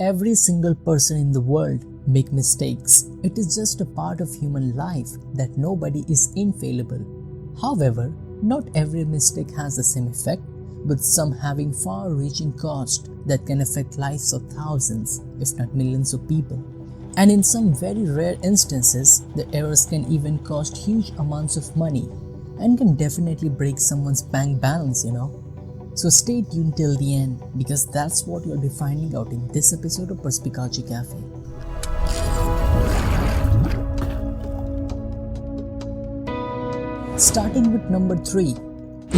Every single person in the world make mistakes. It is just a part of human life that nobody is infallible. However, not every mistake has the same effect, with some having far-reaching cost that can affect lives of thousands, if not millions of people. And in some very rare instances, the errors can even cost huge amounts of money and can definitely break someone's bank balance, So stay tuned till the end because that's what you'll be finding out in this episode of Perspicacia Cafe. Starting with number 3,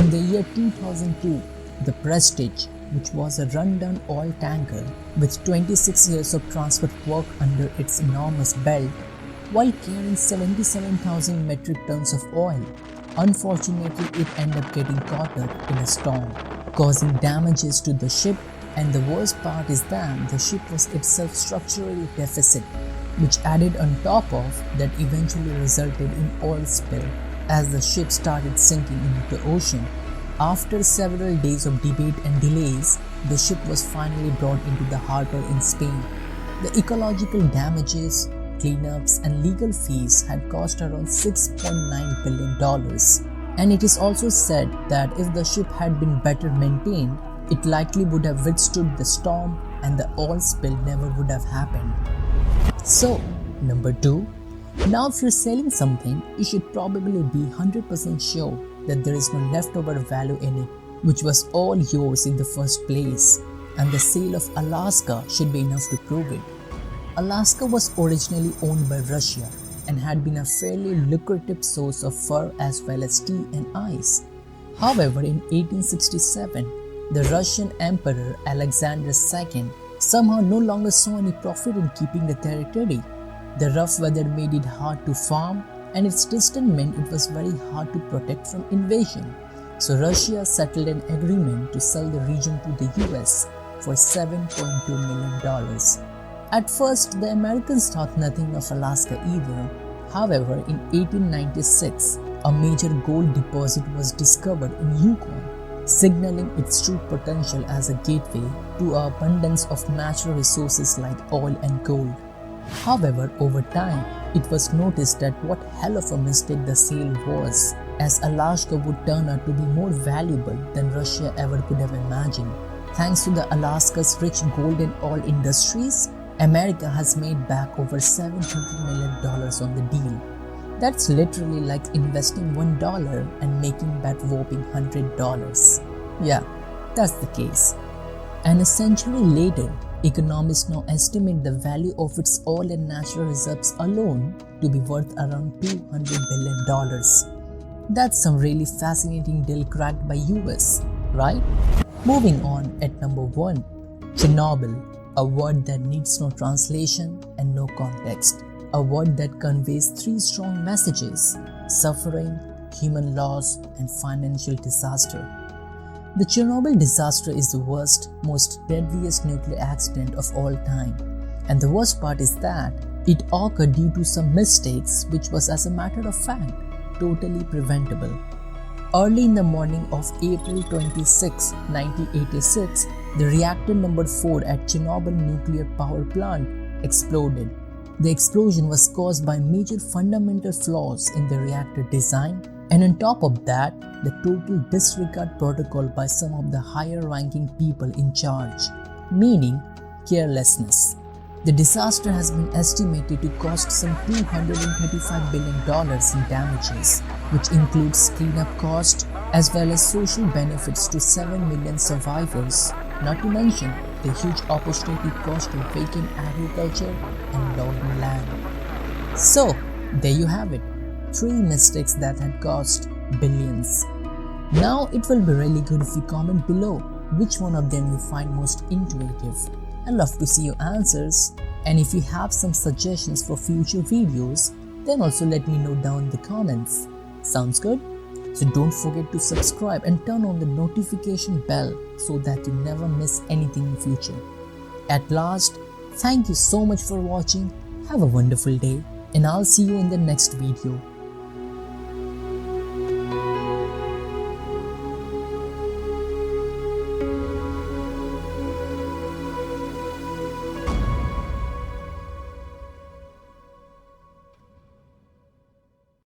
in the year 2002, the Prestige, which was a rundown oil tanker with 26 years of transport work under its enormous belt, while carrying 77,000 metric tons of oil, unfortunately it ended up getting caught up in a storm, causing damages to the ship, and the worst part is that the ship was itself structurally deficit, which added on top of that eventually resulted in oil spill as the ship started sinking into the ocean. After several days of debate and delays, the ship was finally brought into the harbor in Spain. The ecological damages, cleanups, and legal fees had cost around $6.9 billion. And it is also said that if the ship had been better maintained, it likely would have withstood the storm and the oil spill never would have happened. So, number 2. Now if you're selling something, you should probably be 100% sure that there is no leftover value in it, which was all yours in the first place, and the sale of Alaska should be enough to prove it. Alaska was originally owned by Russia and had been a fairly lucrative source of fur as well as tea and ice. However, in 1867, the Russian Emperor Alexander II somehow no longer saw any profit in keeping the territory. The rough weather made it hard to farm, and its distance meant it was very hard to protect from invasion. So Russia settled an agreement to sell the region to the US for $7.2 million. At first, the Americans thought nothing of Alaska either. However, in 1896, a major gold deposit was discovered in Yukon, signaling its true potential as a gateway to an abundance of natural resources like oil and gold. However, over time, it was noticed that what hell of a mistake the sale was, as Alaska would turn out to be more valuable than Russia ever could have imagined. Thanks to the Alaska's rich gold and oil industries, America has made back over $700 million on the deal. That's literally like investing $1 and making that whopping $100. Yeah, that's the case. And a century later, economists now estimate the value of its oil and natural reserves alone to be worth around $200 billion. That's some really fascinating deal cracked by US, right? Moving on at number 1, Chernobyl, a word that needs no translation and no context. A word that conveys 3 strong messages: suffering, human loss, and financial disaster. The Chernobyl disaster is the worst, most deadliest nuclear accident of all time. And the worst part is that it occurred due to some mistakes, which was, as a matter of fact, totally preventable. Early in the morning of April 26, 1986, the reactor number 4 at Chernobyl nuclear power plant exploded. The explosion was caused by major fundamental flaws in the reactor design, and on top of that, the total disregard protocol by some of the higher-ranking people in charge, meaning carelessness. The disaster has been estimated to cost some $235 billion in damages, which includes cleanup costs as well as social benefits to 7 million survivors, not to mention the huge opportunity cost to vacant agriculture and logging land. So, there you have it. 3 mistakes that had cost billions. Now it will be really good if you comment below which one of them you find most intuitive. I'd love to see your answers, and if you have some suggestions for future videos, then also let me know down in the comments. Sounds good? So don't forget to subscribe and turn on the notification bell so that you never miss anything in future. At last, thank you so much for watching. Have a wonderful day, and I'll see you in the next video.